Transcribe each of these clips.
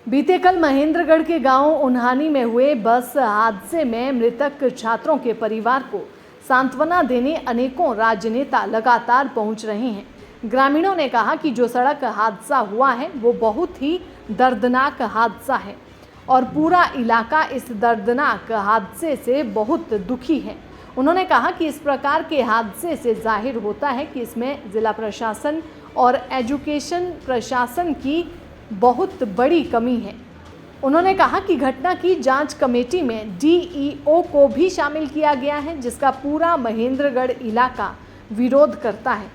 बीते कल महेंद्रगढ़ के गांव उन्हानी में हुए बस हादसे में मृतक छात्रों के परिवार को सांत्वना देने अनेकों राजनेता लगातार पहुंच रहे हैं। ग्रामीणों ने कहा कि जो सड़क हादसा हुआ है वो बहुत ही दर्दनाक हादसा है और पूरा इलाका इस दर्दनाक हादसे से बहुत दुखी है। उन्होंने कहा कि इस प्रकार के हादसे से जाहिर होता है कि इसमें जिला प्रशासन और एजुकेशन प्रशासन की बहुत बड़ी कमी है। उन्होंने कहा कि घटना की जांच कमेटी में डीईओ को भी शामिल किया गया है, जिसका पूरा महेंद्रगढ़ इलाका विरोध करता है।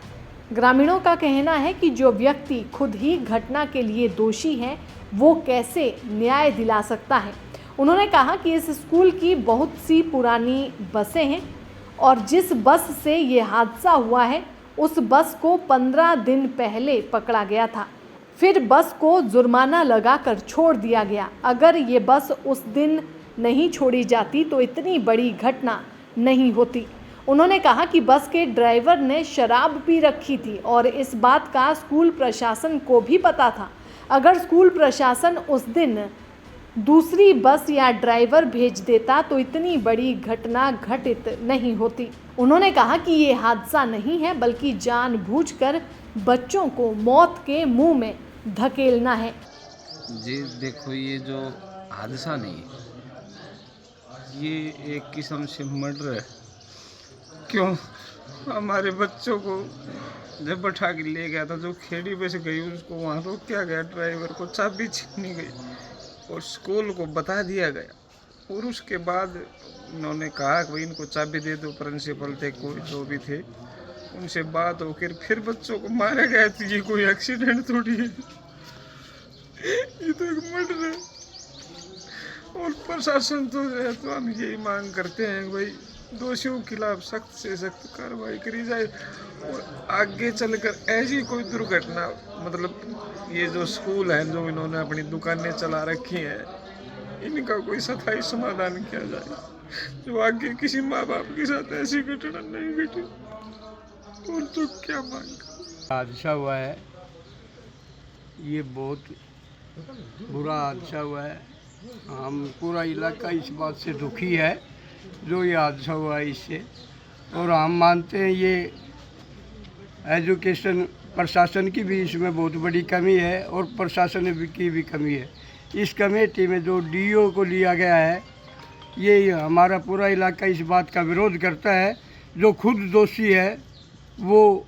ग्रामीणों का कहना है कि जो व्यक्ति खुद ही घटना के लिए दोषी है वो कैसे न्याय दिला सकता है। उन्होंने कहा कि इस स्कूल की बहुत सी पुरानी बसें हैं और जिस बस से ये हादसा हुआ है उस बस को 15 दिन पहले पकड़ा गया था, फिर बस को जुर्माना लगाकर छोड़ दिया गया। अगर ये बस उस दिन नहीं छोड़ी जाती तो इतनी बड़ी घटना नहीं होती। उन्होंने कहा कि बस के ड्राइवर ने शराब पी रखी थी और इस बात का स्कूल प्रशासन को भी पता था। अगर स्कूल प्रशासन उस दिन दूसरी बस या ड्राइवर भेज देता तो इतनी बड़ी घटना घटित नहीं होती। उन्होंने कहा कि ये हादसा नहीं है बल्कि जानबूझकर बच्चों को मौत के मुंह में धकेलना है। जी देखो, ये जो हादसा नहीं, ये एक किस्म से मर्डर है। क्यों? हमारे बच्चों को जब बैठा के ले गया था, जो खेड़ी पे से गई उसको वहाँ रोका गया, ड्राइवर को चाबी छीनी गई और स्कूल को बता दिया गया। और उसके बाद उन्होंने कहा कि भाई इनको चाबी दे दो, प्रिंसिपल थे कोई जो भी थे, उनसे बात होकर फिर बच्चों को मारा गया। तो ये कोई एक्सीडेंट थोड़ी है, ये तो एक मर्डर है। और प्रशासन तो है, तो हम यही मांग करते हैं भाई दोषियों के खिलाफ सख्त से सख्त कार्रवाई करी जाए और आगे चलकर ऐसी कोई दुर्घटना, मतलब ये जो स्कूल है, जो इन्होंने अपनी दुकानें चला रखी हैं, इनका कोई स्थायी समाधान किया जाए, जो आगे किसी माँ बाप के साथ ऐसी घटना नहीं घटी। और तो क्या मांग। हादसा हुआ है, ये बहुत बुरा हादसा हुआ है। हम पूरा इलाका इस बात से दुखी है जो ये हादसा हुआ है इससे, और हम मानते हैं ये एजुकेशन प्रशासन की भी इसमें बहुत बड़ी कमी है और प्रशासन की भी कमी है। इस कमेटी में जो डीईओ को लिया गया है, ये हमारा पूरा इलाका इस बात का विरोध करता है। जो खुद दोषी है वो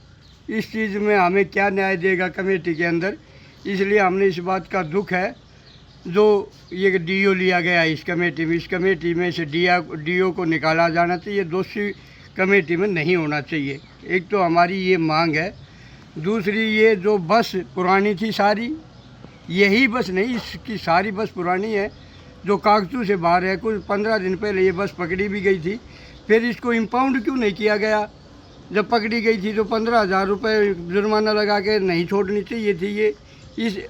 इस चीज़ में हमें क्या न्याय देगा कमेटी के अंदर, इसलिए हमने इस बात का दुख है जो ये डीओ लिया गया है इस कमेटी में। इस कमेटी में से डीओ को निकाला जाना चाहिए, दोषी कमेटी में नहीं होना चाहिए। एक तो हमारी ये मांग है। दूसरी, ये जो बस पुरानी थी सारी, यही बस नहीं, इसकी सारी बस पुरानी है जो कागजों से बाहर है। कुछ 15 दिन पहले ये बस पकड़ी भी गई थी, फिर इसको इम्पाउंड क्यों नहीं किया गया? जब पकड़ी गई थी तो 15,000 रुपये जुर्माना लगा के नहीं छोड़नी चाहिए थी ये।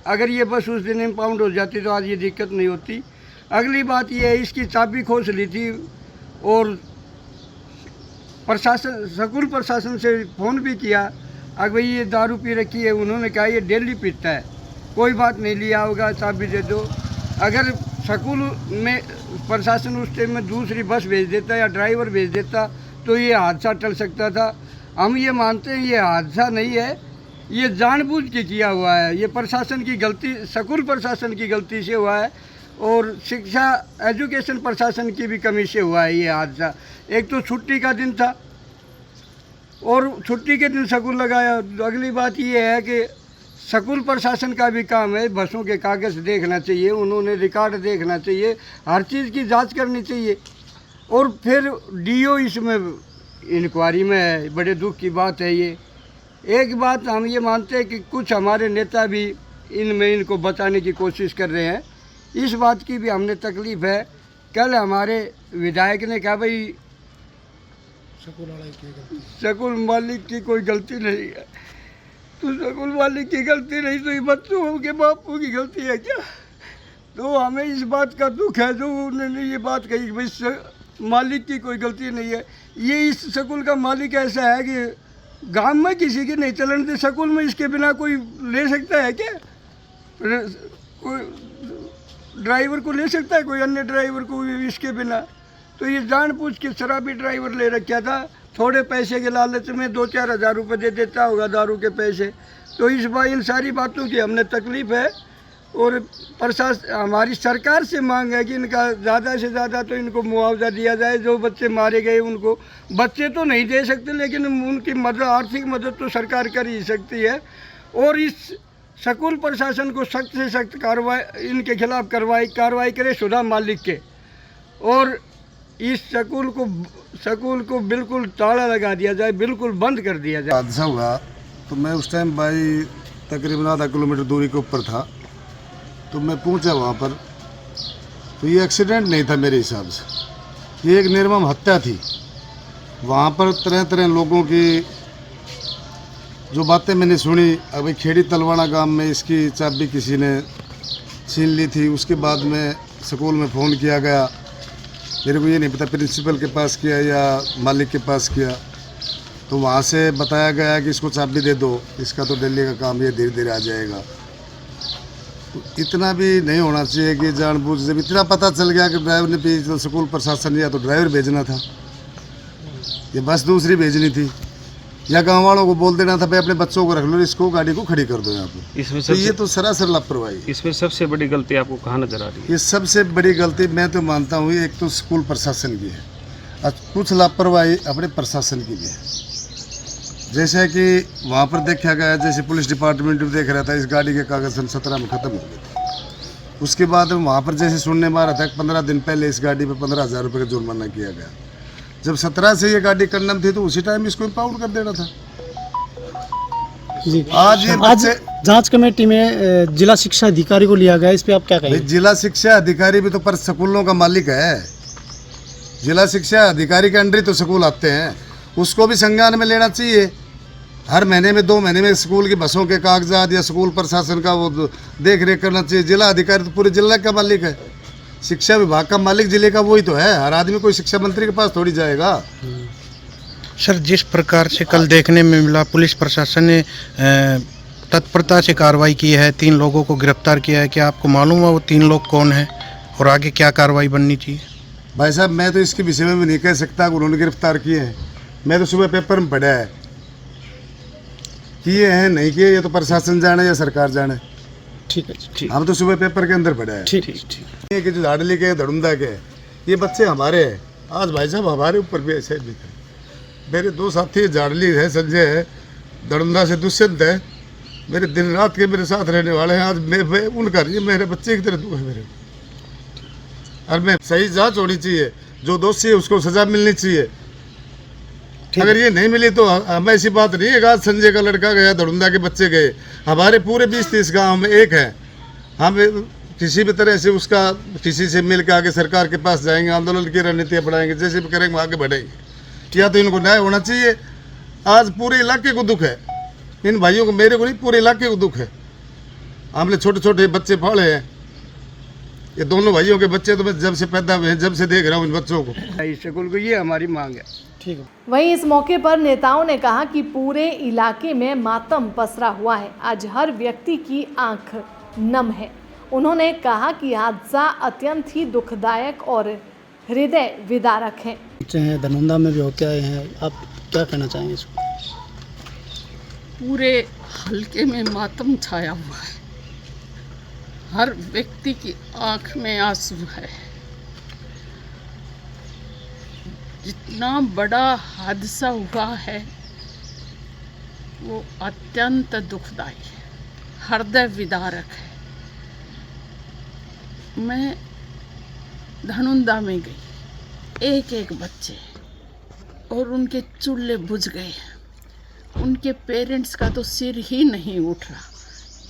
अगर ये बस उस दिन इम्पाउंड हो जाती तो आज ये दिक्कत नहीं होती। अगली बात ये है, इसकी चाबी खोस ली थी और प्रशासन, स्कूल प्रशासन से फ़ोन भी किया, अगर भाई ये दारू पी रखी है, उन्होंने कहा ये डेली पीता है, कोई बात नहीं, लिया होगा, चाबी दे दो। अगर स्कूल में प्रशासन उस टाइम में दूसरी बस भेज देता या ड्राइवर भेज देता तो ये हादसा टल सकता था। हम ये मानते हैं ये हादसा नहीं है, ये जानबूझ के किया हुआ है। ये प्रशासन की गलती, स्कूल प्रशासन की गलती से हुआ है और शिक्षा एजुकेशन प्रशासन की भी कमी से हुआ है ये हादसा। एक तो छुट्टी का दिन था और छुट्टी के दिन स्कूल लगाया। अगली बात ये है कि स्कूल प्रशासन का भी काम है, बसों के कागज़ देखना चाहिए, उन्होंने रिकॉर्ड देखना चाहिए, हर चीज़ की जांच करनी चाहिए। और फिर डीओ इसमें इंक्वायरी में है, बड़े दुख की बात है ये। एक बात हम ये मानते हैं कि कुछ हमारे नेता भी इनको बचाने की कोशिश कर रहे हैं, इस बात की भी हमने तकलीफ़ है। कल हमारे विधायक ने कहा भाई स्कूल मालिक की कोई गलती नहीं है, तो स्कूल मालिक की गलती नहीं तो ये बच्चों के बापू की गलती है क्या? तो हमें इस बात का दुख है जो उन्होंने ये बात कही कि भाई मालिक की कोई गलती नहीं है। ये इस स्कूल का मालिक ऐसा है कि गांव में किसी की नहीं चलन दे, स्कूल में इसके बिना कोई ले सकता है क्या? कोई ड्राइवर को ले सकता है कोई अन्य ड्राइवर को इसके बिना? तो ये जानबूझ के शराबी ड्राइवर ले रखा था, थोड़े पैसे के लालच में 2-4 हज़ार रुपये दे देता होगा दारू के पैसे। तो इस बार इन सारी बातों की हमने तकलीफ़ है और प्रशासन हमारी सरकार से मांग है कि इनका ज़्यादा से ज़्यादा तो इनको मुआवजा दिया जाए। जो बच्चे मारे गए उनको बच्चे तो नहीं दे सकते, लेकिन उनकी मदद, आर्थिक मदद तो सरकार कर ही सकती है। और इस स्कूल प्रशासन को सख्त से सख्त कार्रवाई इनके खिलाफ कार्रवाई करे सुधा मालिक के, और इस स्कूल को बिल्कुल ताला लगा दिया जाए, बिल्कुल बंद कर दिया जाए। हादसा हुआ तो मैं उस टाइम भाई तकरीबन आधा किलोमीटर दूरी के ऊपर था, तो मैं पहुंचा वहाँ पर, तो ये एक्सीडेंट नहीं था मेरे हिसाब से, ये एक निर्मम हत्या थी। वहाँ पर तरह तरह लोगों की जो बातें मैंने सुनी, अभी खेड़ी तलवाना गांव में इसकी चाबी किसी ने छीन ली थी। उसके बाद में स्कूल में फ़ोन किया गया, मेरे को ये नहीं पता प्रिंसिपल के पास किया या मालिक के पास किया, तो वहाँ से बताया गया कि इसको चाबी दे दो, इसका तो दिल्ली का काम ये धीरे धीरे आ जाएगा। तो इतना भी नहीं होना चाहिए कि जानबूझ, जब इतना पता चल गया कि ड्राइवर ने भी, तो स्कूल प्रशासन या तो ड्राइवर भेजना था, ये बस दूसरी भेजनी थी, या गाँव वालों को बोल देना था भाई अपने बच्चों को रख लो, इसको गाड़ी को खड़ी कर दो यहाँ पर। इसमें तो ये तो सरासर लापरवाही। इसमें सबसे बड़ी गलती आपको कहाँ नजर आ रही है? ये सबसे बड़ी गलती मैं तो मानता हूँ एक तो स्कूल प्रशासन की है और कुछ लापरवाही अपने प्रशासन की भी है। जैसे कि वहाँ पर देखा गया, जैसे पुलिस डिपार्टमेंट भी देख रहा था, इस गाड़ी के कागज सन 17 में ख़त्म हो गए थे। उसके बाद वहाँ पर जैसे सुनने में आ रहा था 15 दिन पहले इस गाड़ी पर 15,000 रुपये का जुर्माना किया गया। जब 17 से ये गाड़ी कंडम थी तो उसी टाइम इसको इम्पाउंड कर देना था। जी आज ये आज जांच कमेटी में जिला शिक्षा अधिकारी को लिया गया, इस पे आप क्या कहेंगे? जिला शिक्षा अधिकारी भी तो पर स्कूलों का मालिक है, जिला शिक्षा अधिकारी के अंडर ही तो स्कूल आते हैं, उसको भी संज्ञान में लेना चाहिए। हर महीने में 2 महीने में स्कूल की बसों के कागजात या स्कूल प्रशासन का वो देख रेख करना चाहिए। जिला अधिकारी तो पूरे जिला का मालिक है, शिक्षा विभाग का मालिक जिले का वही तो है। हर आदमी कोई शिक्षा मंत्री के पास थोड़ी जाएगा। सर, जिस प्रकार से कल देखने में मिला, पुलिस प्रशासन ने तत्परता से कार्रवाई की है, 3 लोगों को गिरफ्तार किया है। क्या आपको मालूम है वो 3 लोग कौन हैं और आगे क्या कार्रवाई बननी चाहिए? भाई साहब, मैं तो इसके विषय में भी नहीं कह सकता कि उन्होंने गिरफ्तार किए हैं। मैं तो सुबह पेपर में पढ़ा है, किए हैं नहीं किए ये तो प्रशासन जाने या सरकार जाने। ठीक है, ठीक। हम तो सुबह पेपर के अंदर पढ़ा है। ठीक ठीक। ये कि जो लाडली के धड़ुंदा के ये बच्चे हमारे हैं। आज भाई साहब हमारे ऊपर भी ऐसे भी थे। मेरे 2 साथी जाडली है, संजय है, धड़ुंदा से दुष्यंत है, मेरे दिन रात के मेरे साथ रहने वाले हैं। आज मैं उनका नहीं, मेरे बच्चे की तरह दुख है मेरे। और मैं सही जांच होनी चाहिए, जो दोषी है उसको सजा मिलनी चाहिए। अगर ये नहीं मिली तो हम ऐसी बात नहीं है। आज संजय का लड़का गया, धड़ुंदा के बच्चे गए, हमारे पूरे 20-30 गाँव में एक है। हम किसी भी तरह से उसका किसी से मिल के आगे सरकार के पास जाएंगे, आंदोलन की रणनीतियाँ बढ़ाएंगे, जैसे भी करेंगे आगे बढ़ेंगे। या तो इनको न्याय होना चाहिए। आज पूरे इलाके को दुख है, इन भाइयों को, मेरे को नहीं, पूरे इलाके को दुख है। हमने छोटे छोटे बच्चे पाले हैं, ये दोनों भाइयों के बच्चे तो मैं जब से पैदा हुए हैं, जब से देख रहा हूँ इन बच्चों को। इस स्कूल को ये हमारी मांग है। ठीक है। वहीं इस मौके पर नेताओं ने कहा कि पूरे इलाके में मातम पसरा हुआ है, आज हर व्यक्ति की आंख नम है। उन्होंने कहा कि हादसा अत्यंत ही दुखदायक और हृदय विदारक है। धनुंदा में भी होके आए हैं, आप क्या कहना चाहेंगे इसको? पूरे हलके में मातम छाया हुआ है, हर व्यक्ति की आंख में आंसू है। जितना बड़ा हादसा हुआ है वो अत्यंत दुखदायी है, हृदय विदारक है। मैं धनुंदा में गई, एक बच्चे और उनके चूल्हे बुझ गए, उनके पेरेंट्स का तो सिर ही नहीं उठ रहा।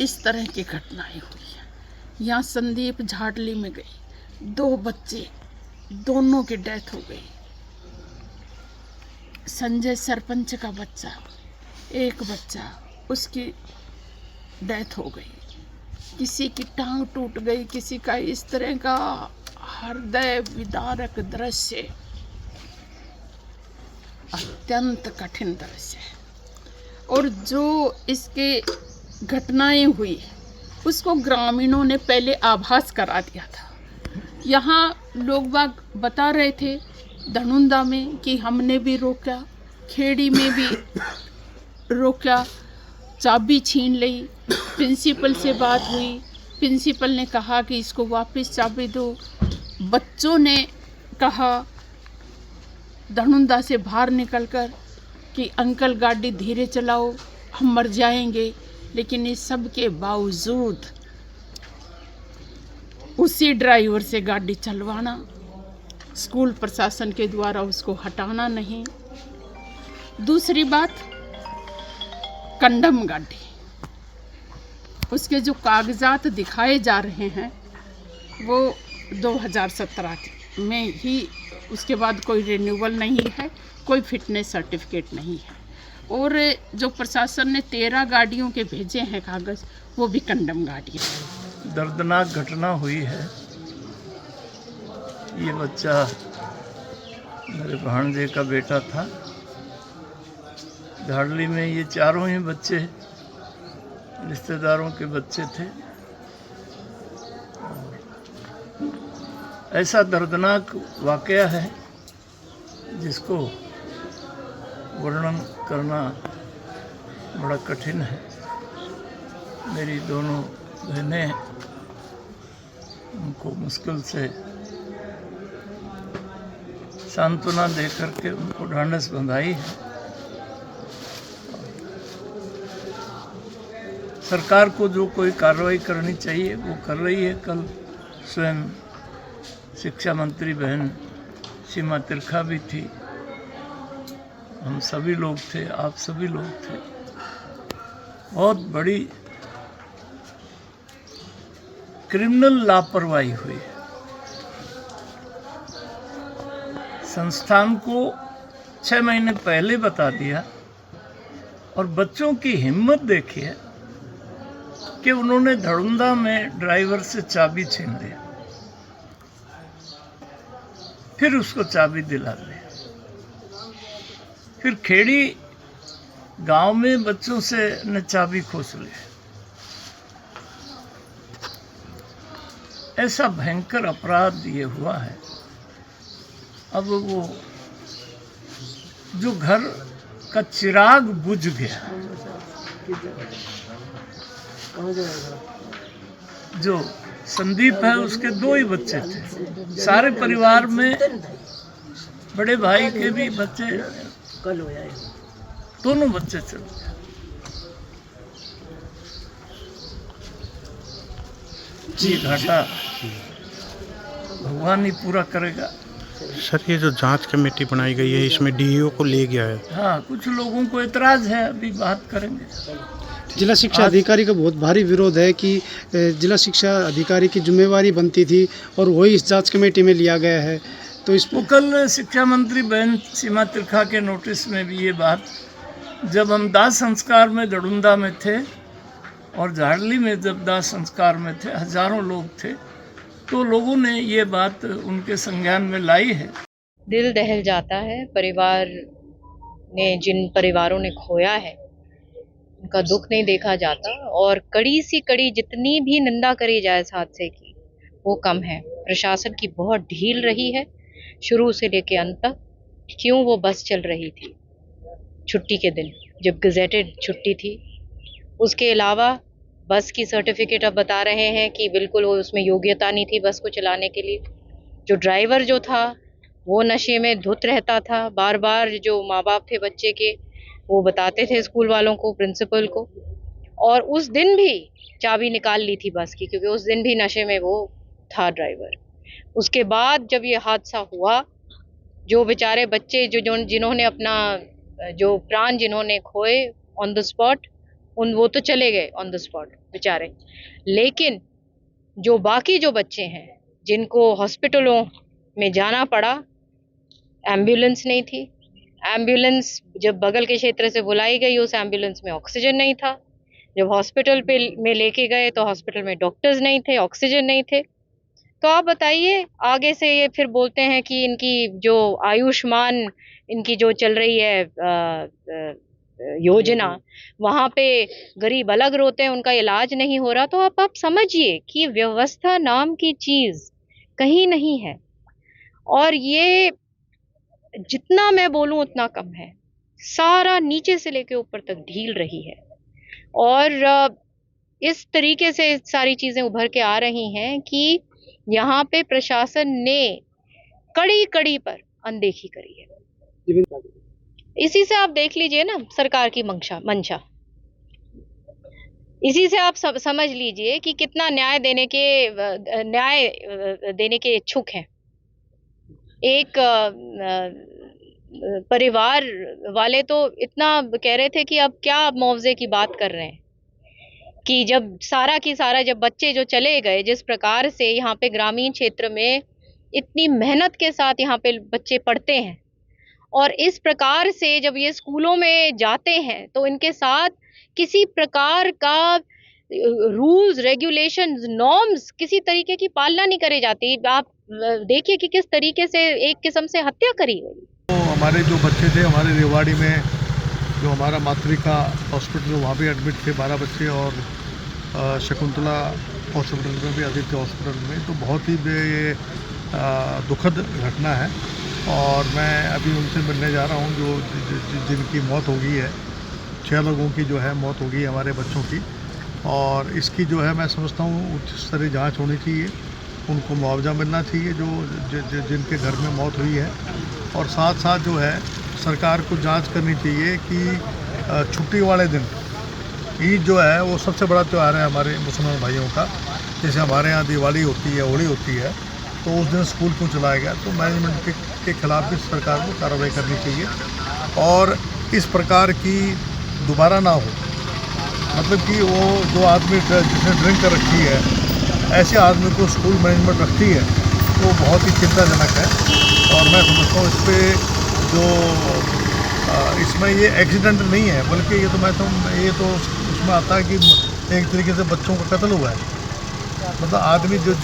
इस तरह की घटनाएं हुई है। यहाँ संदीप झाटली में गई, 2 बच्चे, दोनों की डेथ हो गई। संजय सरपंच का बच्चा, एक बच्चा, उसकी डेथ हो गई। किसी की टांग टूट गई, किसी का इस तरह का हृदय विदारक दृश्य, अत्यंत कठिन दृश्य है। और जो इसके घटनाएं हुई उसको ग्रामीणों ने पहले आभास करा दिया था। यहाँ लोग बाग बता रहे थे धनुंदा में कि हमने भी रोका, खेड़ी में भी रोका, चाबी छीन ली। प्रिंसिपल से बात हुई, प्रिंसिपल ने कहा कि इसको वापस चाबी दो। बच्चों ने कहा धनुंदा से बाहर निकलकर कि अंकल गाड़ी धीरे चलाओ, हम मर जाएंगे। लेकिन इस सब के बावजूद उसी ड्राइवर से गाड़ी चलवाना, स्कूल प्रशासन के द्वारा उसको हटाना नहीं। दूसरी बात, कंडम गाड़ी, उसके जो कागजात दिखाए जा रहे हैं वो 2017 में ही, उसके बाद कोई रिन्यूअल नहीं है, कोई फिटनेस सर्टिफिकेट नहीं है। और जो प्रशासन ने 13 गाड़ियों के भेजे हैं कागज़, वो भी कंडम गाड़ी है। दर्दनाक घटना हुई है। ये बच्चा मेरे भांजे का बेटा था। झाड़ली में ये चारों ही बच्चे रिश्तेदारों के बच्चे थे। ऐसा दर्दनाक वाकया है जिसको वर्णन करना बड़ा कठिन है। मेरी दोनों बहनें, उनको मुश्किल से सांत्वना दे करके उनको ढांढस बंधाई है। सरकार को जो कोई कार्रवाई करनी चाहिए वो कर रही है। कल स्वयं शिक्षा मंत्री बहन सीमा तिरखा भी थी, हम सभी लोग थे, आप सभी लोग थे। बहुत बड़ी क्रिमिनल लापरवाही हुई है। संस्थान को 6 महीने पहले बता दिया और बच्चों की हिम्मत देखिए कि उन्होंने धड़ुंदा में ड्राइवर से चाबी छीन ली, फिर उसको चाबी दिला दी, फिर खेड़ी गांव में बच्चों से ने चाबी खोस ली। ऐसा भयंकर अपराध ये हुआ है। अब वो जो घर का चिराग बुझ गया, जो संदीप है उसके 2 ही बच्चे थे। सारे परिवार में बड़े भाई के भी बच्चे, दोनों बच्चे चले गए। जी घाटा भगवान ही पूरा करेगा। सर, ये जो जांच कमेटी बनाई गई है इसमें डीईओ को ले गया है। हाँ, कुछ लोगों को एतराज है, अभी बात करेंगे। जिला शिक्षा अधिकारी का बहुत भारी विरोध है कि जिला शिक्षा अधिकारी की जिम्मेवारी बनती थी और वही इस जांच कमेटी में लिया गया है। तो इस वो कल शिक्षा मंत्री बहन सीमा तिरखा के नोटिस में भी ये बात, जब हम दाह संस्कार में धड़ुंदा में थे और झाड़ली में जब दाह संस्कार में थे, हजारों लोग थे, तो लोगों ने ये बात उनके संज्ञान में लाई है। दिल दहल जाता है। परिवार ने, जिन परिवारों ने खोया है, उनका दुख नहीं देखा जाता और कड़ी सी कड़ी जितनी भी निंदा करी जाए इस हादसे की वो कम है। प्रशासन की बहुत ढील रही है शुरू से लेके अंत तक। क्यों? वो बस चल रही थी छुट्टी के दिन, जब गजेटेड छुट्टी थी। उसके अलावा बस की सर्टिफिकेट अब बता रहे हैं कि बिल्कुल वो उसमें योग्यता नहीं थी बस को चलाने के लिए। जो ड्राइवर जो था वो नशे में धुत रहता था। बार बार जो माँ बाप थे बच्चे के, वो बताते थे स्कूल वालों को, प्रिंसिपल को। और उस दिन भी चाबी निकाल ली थी बस की, क्योंकि उस दिन भी नशे में वो था ड्राइवर। उसके बाद जब ये हादसा हुआ, जो बेचारे बच्चे जिन्होंने अपना जो प्राण जिन्होंने खोए ऑन द स्पॉट, वो तो चले गए ऑन द स्पॉट बेचारे। लेकिन जो बाकी जो बच्चे हैं जिनको हॉस्पिटलों में जाना पड़ा, एम्बुलेंस नहीं थी। एम्बुलेंस जब बगल के क्षेत्र से बुलाई गई, उस एम्बुलेंस में ऑक्सीजन नहीं था। जब हॉस्पिटल में लेके गए तो हॉस्पिटल में डॉक्टर्स नहीं थे, ऑक्सीजन नहीं थे। तो आप बताइए, आगे से ये फिर बोलते हैं कि इनकी जो आयुष्मान इनकी जो चल रही है योजना, वहाँ पे गरीब अलग रोते हैं, उनका इलाज नहीं हो रहा। तो आप समझिए कि व्यवस्था नाम की चीज़ कहीं नहीं है। और ये जितना मैं बोलूँ उतना कम है। सारा नीचे से लेके ऊपर तक ढील रही है। और इस तरीके से सारी चीज़ें उभर के आ रही हैं कि यहाँ पे प्रशासन ने कड़ी पर अनदेखी करी है। इसी से आप देख लीजिए ना सरकार की मंशा। इसी से आप समझ लीजिए कि कितना न्याय देने के इच्छुक हैं। एक परिवार वाले तो इतना कह रहे थे कि अब क्या मुआवजे की बात कर रहे हैं, कि जब सारा की सारा जब बच्चे जो चले गए, जिस प्रकार से यहाँ पे ग्रामीण क्षेत्र में इतनी मेहनत के साथ यहाँ पे बच्चे पढ़ते हैं, और इस प्रकार से जब ये स्कूलों में जाते हैं तो इनके साथ किसी प्रकार का रूल्स, रेगुलेशंस, नॉर्म्स किसी तरीके की पालना नहीं करी जाती। आप देखिए कि किस तरीके से एक किस्म से हत्या करी गई। तो हमारे जो बच्चे थे, हमारे रेवाड़ी में जो हमारा मातृका हॉस्पिटल है वहाँ भी एडमिट थे 12 बच्चे, और शकुंतला हॉस्पिटल में भी, आदित्य हॉस्पिटल में। तो बहुत ही ये दुखद घटना है, और मैं अभी उनसे मिलने जा रहा हूँ जो जिनकी मौत हो गई है। 6 लोगों की जो है मौत हो गई है हमारे बच्चों की, और इसकी जो है मैं समझता हूँ उच्च स्तरीय जाँच होनी चाहिए, उनको मुआवजा मिलना चाहिए जो जिनके घर में मौत हुई है। और साथ साथ जो है सरकार को जांच करनी चाहिए कि छुट्टी वाले दिन, ईद जो है वो सबसे बड़ा त्यौहार है हमारे मुसलमान भाइयों का। जैसे हमारे यहाँ दिवाली होती है, होली होती है, तो उस दिन स्कूल क्यों चलाया गया? तो मैनेजमेंट के खिलाफ भी सरकार को कार्रवाई करनी चाहिए, और इस प्रकार की दोबारा ना हो। मतलब कि वो जो आदमी जिसने ड्रिंक कर रखी है, ऐसे आदमी को स्कूल मैनेजमेंट रखती है, तो बहुत ही चिंताजनक है। और मैं समझता हूँ इस पर जो इसमें ये एक्सीडेंट नहीं है, बल्कि ये तो उसमें आता है कि एक तरीके से बच्चों का कत्ल हुआ है। मतलब आदमी जो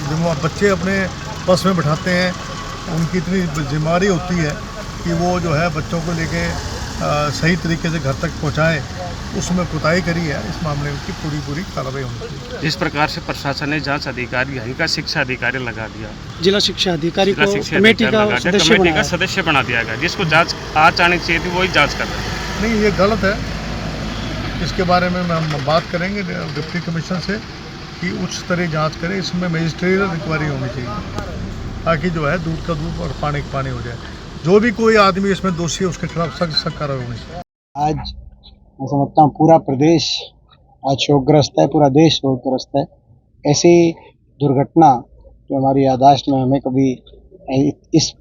बच्चे अपने बस में बिठाते हैं, उनकी इतनी जिम्मेदारी होती है कि वो जो है बच्चों को लेके सही तरीके से घर तक पहुँचाए, उसमें कोताही करी है। इस मामले की पूरी कार्रवाई होनी चाहिए। जिस प्रकार से प्रशासन ने जांच अधिकारी यहीं का शिक्षा अधिकारी लगा दिया, जिला शिक्षा अधिकारी को कमेटी का सदस्य बना दिया गया, जिसको जांच आज आनी चाहिए थी, वही जांच कर रहे हैं। नहीं, ये गलत है। इसके बारे में हम बात करेंगे डिप्टी कमिश्नर से कि उच्च स्तरीय जांच करें। इसमें मजिस्ट्रियल इंक्वायरी होनी चाहिए, ताकि जो है दूध का दूध और पानी का पानी हो जाए। जो भी कोई आदमी इसमें दोषी है, उसके खिलाफ सख्त कार्रवाई होनी चाहिए। आज मैं समझता हूँ पूरा प्रदेश आज शोकग्रस्त है, पूरा देश शोकग्रस्त है। ऐसी दुर्घटना जो हमारी याददाश्त में हमें कभी इस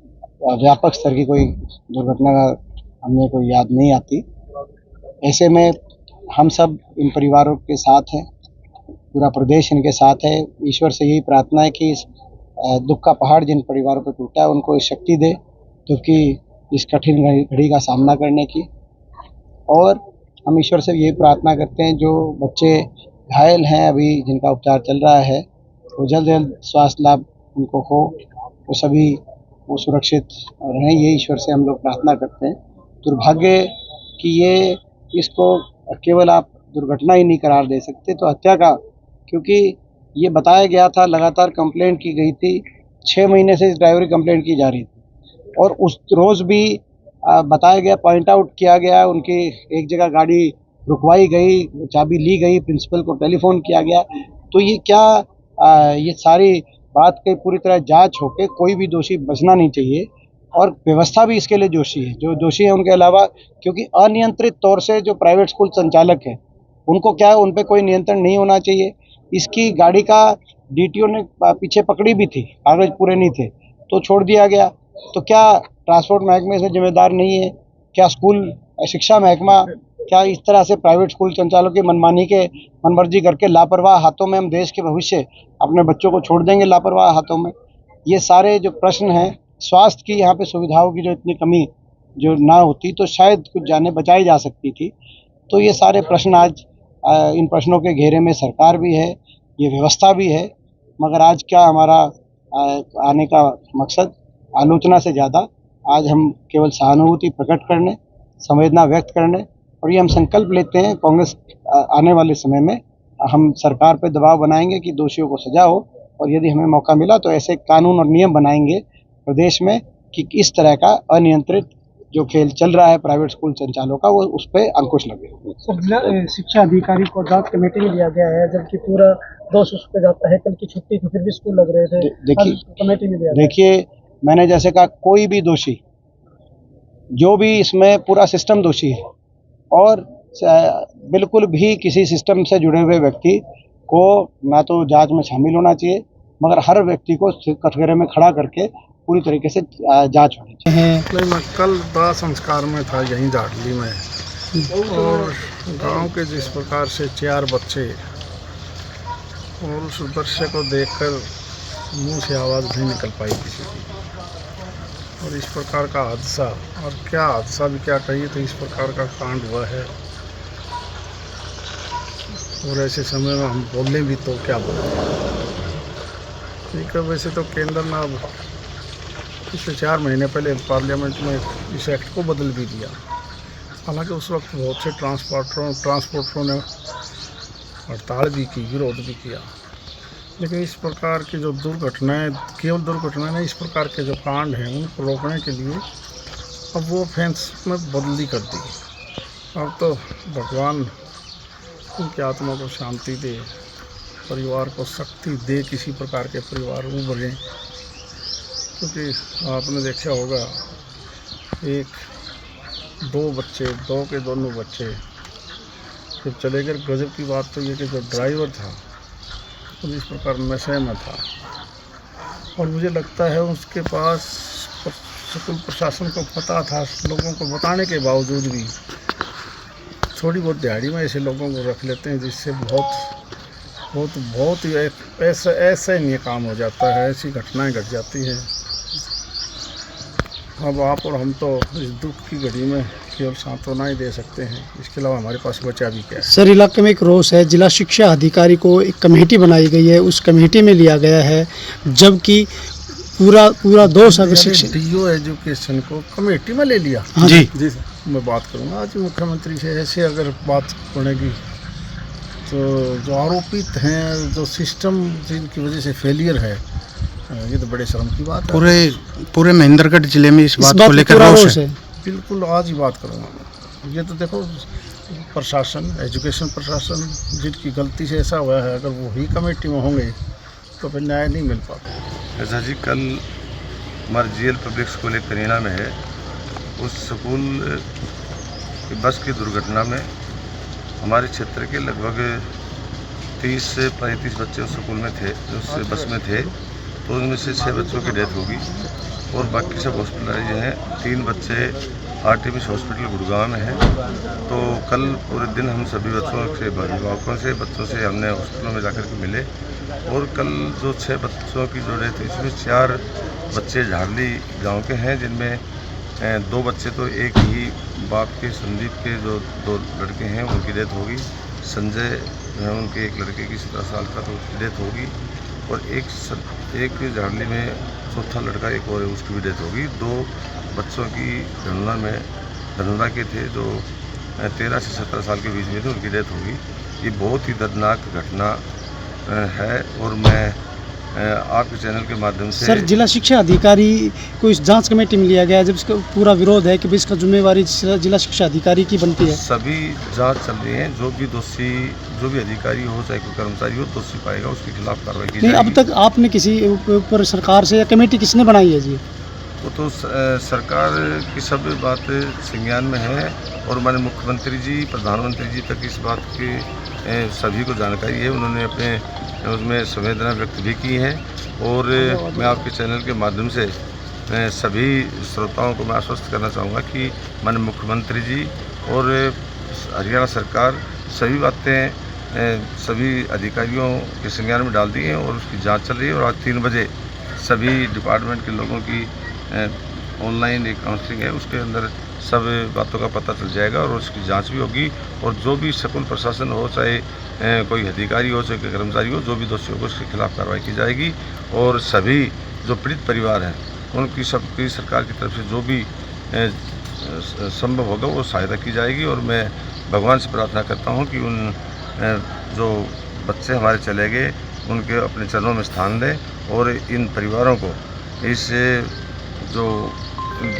व्यापक स्तर की कोई दुर्घटना का हमें कोई याद नहीं आती। ऐसे में हम सब इन परिवारों के साथ हैं, पूरा प्रदेश इनके साथ है। ईश्वर से यही प्रार्थना है कि इस दुख का पहाड़ जिन परिवारों पर टूटा है, उनको शक्ति दे क्योंकि इस कठिन घड़ी का सामना करने की। और हम ईश्वर से यही प्रार्थना करते हैं जो बच्चे घायल हैं अभी, जिनका उपचार चल रहा है, वो जल्द से जल्द स्वास्थ्य लाभ उनको हो, वो सभी वो सुरक्षित रहें, ये ईश्वर से हम लोग प्रार्थना करते हैं। दुर्भाग्य कि ये इसको केवल आप दुर्घटना ही नहीं करार दे सकते, तो हत्या का, क्योंकि ये बताया गया था, लगातार कंप्लेंट की गई थी, 6 महीने से इस ड्राइवर की कंप्लेंट की जा रही थी, और उस रोज़ भी बताया गया, पॉइंट आउट किया गया, उनकी एक जगह गाड़ी रुकवाई गई, चाबी ली गई, प्रिंसिपल को टेलीफोन किया गया। तो ये क्या ये सारी बात की पूरी तरह जांच होकर कोई भी दोषी बचना नहीं चाहिए, और व्यवस्था भी इसके लिए दोषी है। जो दोषी है उनके अलावा, क्योंकि अनियंत्रित तौर से जो प्राइवेट स्कूल संचालक है उनको क्या है, उन पर कोई नियंत्रण नहीं होना चाहिए। इसकी गाड़ी का DTO ने पीछे पकड़ी भी थी, कागज पूरे नहीं थे तो छोड़ दिया गया। तो क्या ट्रांसपोर्ट महकमे से जिम्मेदार नहीं है? क्या स्कूल शिक्षा महकमा क्या इस तरह से प्राइवेट स्कूल संचालकों की मनमानी के मनमर्जी करके लापरवाह हाथों में हम देश के भविष्य अपने बच्चों को छोड़ देंगे लापरवाह हाथों में? ये सारे जो प्रश्न हैं, स्वास्थ्य की यहाँ पे सुविधाओं की जो इतनी कमी जो ना होती तो शायद कुछ जानें बचाई जा सकती थी। तो ये सारे प्रश्न आज इन प्रश्नों के घेरे में सरकार भी है, ये व्यवस्था भी है। मगर आज क्या हमारा आने का मकसद आलोचना से ज़्यादा आज हम केवल सहानुभूति प्रकट करने, संवेदना व्यक्त करने और ये हम संकल्प लेते हैं कांग्रेस आने वाले समय में हम सरकार पर दबाव बनाएंगे कि दोषियों को सजा हो, और यदि हमें मौका मिला तो ऐसे कानून और नियम बनाएंगे प्रदेश में कि इस तरह का अनियंत्रित जो खेल चल रहा है प्राइवेट स्कूल संचालकों का, वो उस पर अंकुश लगे। सर, जिला शिक्षा अधिकारी को जांच कमेटी में लिया गया है, जबकि पूरा दोष उस पर जाता है। कल की छुट्टी थी, फिर भी स्कूल लग रहे थे। कमेटी में लिया। देखिए, मैंने जैसे कहा, कोई भी दोषी, जो भी इसमें पूरा सिस्टम दोषी है, और बिल्कुल भी किसी सिस्टम से जुड़े हुए व्यक्ति को ना तो जांच में शामिल होना चाहिए, मगर हर व्यक्ति को कटघरे में खड़ा करके पूरी तरीके से जांच होनी चाहिए। नहीं, मैं कल दाह संस्कार में था यहीं झाड़ली में, और गांव के जिस प्रकार से 4 बच्चे, और उस दृश्य को देखकर मुंह से आवाज़ नहीं निकल पाई किसी की। और इस प्रकार का हादसा, और क्या हादसा भी क्या कहिए, तो इस प्रकार का कांड हुआ है। और ऐसे समय में हम बोलें भी तो क्या बोलें। ठीक है, वैसे तो केंद्र ने अब पिछले 4 महीने पहले पार्लियामेंट में इस एक्ट को बदल भी दिया। हालांकि उस वक्त बहुत से ट्रांसपोर्टरों ने हड़ताल भी की, विरोध भी किया, लेकिन इस प्रकार की जो दुर्घटनाएं, केवल दुर्घटनाएं नहीं, इस प्रकार के जो कांड हैं उनको रोकने के लिए अब वो ऑफेंस में बदली कर दी। अब तो भगवान उनकी आत्मा को शांति दे, परिवार को शक्ति दे, किसी प्रकार के परिवार उभरें। क्योंकि आपने देखा होगा, 2 बच्चे, 2 के दोनों बच्चे जब चले गए। गजब की बात तो ये कि जो ड्राइवर था वो इस प्रकार नशे में था, और मुझे लगता है उसके पास स्कूल प्रशासन को पता था, लोगों को बताने के बावजूद भी थोड़ी बहुत दिहाड़ी में ऐसे लोगों को रख लेते हैं, जिससे बहुत ही ऐसा ही नहीं काम हो जाता है, ऐसी घटनाएं घट जाती हैं। अब आप और हम तो इस दुख की घड़ी में केवल सांत्वना ही दे सकते हैं, इसके अलावा हमारे पास बचा भी क्या है। सर, इलाके में एक रोष है। जिला शिक्षा अधिकारी को एक कमेटी बनाई गई है, उस कमेटी में लिया गया है, जबकि पूरा दोष अगर शिक्षा डीओ एजुकेशन को कमेटी में ले लिया। जी जी सर, मैं बात करूँगा आज मुख्यमंत्री से। ऐसे अगर बात पड़ेगी तो जो आरोपित हैं, जो सिस्टम जिनकी वजह से फेलियर है, ये तो बड़े शर्म की बात है। पूरे महेंद्रगढ़ जिले में इस बात को लेकर रोष है। बिल्कुल, आज ही बात करूँगा। ये तो देखो, प्रशासन, एजुकेशन प्रशासन, जिनकी गलती से ऐसा हुआ है, अगर वो ही कमेटी में होंगे तो फिर न्याय नहीं मिल पाता। ऐसा जी, कल हमारे जीएल पब्लिक स्कूल एक करीना में है, उस स्कूल की बस की दुर्घटना में हमारे क्षेत्र के लगभग 30 से 35 बच्चे उस स्कूल में थे, जो उस बस में थे। तो उनमें से 6 बच्चों की डेथ होगी, और बाकी सब हॉस्पिटलाइज हैं। 3 बच्चे आर्टिमिस हॉस्पिटल गुड़गांव में हैं। तो कल पूरे दिन हम सभी बच्चों से, अभिभावकों से, बच्चों से हमने हॉस्पिटलों में जाकर के मिले, और कल जो 6 बच्चों की जो डेथ हुई, इसमें 4 बच्चे झाड़ली गांव के हैं, जिनमें 2 बच्चे तो एक ही बाप के, संदीप के जो 2 लड़के हैं, उनकी डेथ होगी। संजय जो है, उनके एक लड़के की 17 साल का, तो उसकी डेथ होगी। और एक झाड़ली में चौथा लड़का एक और है, उसकी भी डेथ होगी। 2 बच्चों की धनुरा के थे, जो 13 से 17 साल के बीच में थे, उनकी डेथ होगी। ये बहुत ही दर्दनाक घटना है, और मैं आपके चैनल के माध्यम से। सर, जिला शिक्षा अधिकारी को इस जांच कमेटी में लिया गया है, जब इसका पूरा विरोध है कि इसका जिम्मेवारी जिला शिक्षा अधिकारी की बनती है। सभी जांच चल रही है, जो भी दोषी, जो भी अधिकारी हो, चाहे कोई कर्मचारी हो, दोषी पाएगा उसके खिलाफ कार्रवाई की जाएगी। अब तक आपने किसी ऊपर सरकार से, या कमेटी किसने बनाई है जी? वो तो सरकार की सब बात संज्ञान में है, और हमारे मुख्यमंत्री जी, प्रधानमंत्री जी तक इस बात की सभी को जानकारी है। उन्होंने अपने उसमें संवेदना व्यक्त भी की है, और मैं आपके चैनल के माध्यम से सभी श्रोताओं को मैं आश्वस्त करना चाहूँगा कि माननीय मुख्यमंत्री जी और हरियाणा सरकार सभी बातें सभी अधिकारियों के संज्ञान में डाल दी हैं, और उसकी जांच चल रही है। और आज 3 बजे सभी डिपार्टमेंट के लोगों की ऑनलाइन एक काउंसलिंग है, उसके अंदर सब बातों का पता चल जाएगा, और उसकी जांच भी होगी। और जो भी स्कूल प्रशासन हो, चाहे कोई अधिकारी हो, चाहे कोई कर्मचारी हो, जो भी दोषी होगा उसके खिलाफ कार्रवाई की जाएगी। और सभी जो पीड़ित परिवार हैं, उनकी सबकी सरकार की तरफ से जो भी संभव होगा वो सहायता की जाएगी। और मैं भगवान से प्रार्थना करता हूँ कि उन जो बच्चे हमारे चले गए उनके अपने चरणों में स्थान दें और इन परिवारों को इस जो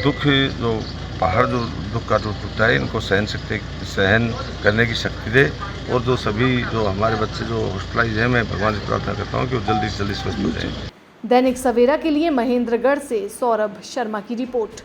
दुख जो पहाड़ जो दुख का जो टूटा है इनको सहन करने की शक्ति दे। और जो सभी जो हमारे बच्चे जो हॉस्पिटलाइज हैं मैं भगवान से प्रार्थना करता हूँ कि वो जल्दी से जल्दी स्वस्थ हो जाएं। दैनिक सवेरा के लिए महेंद्रगढ़ से सौरभ शर्मा की रिपोर्ट।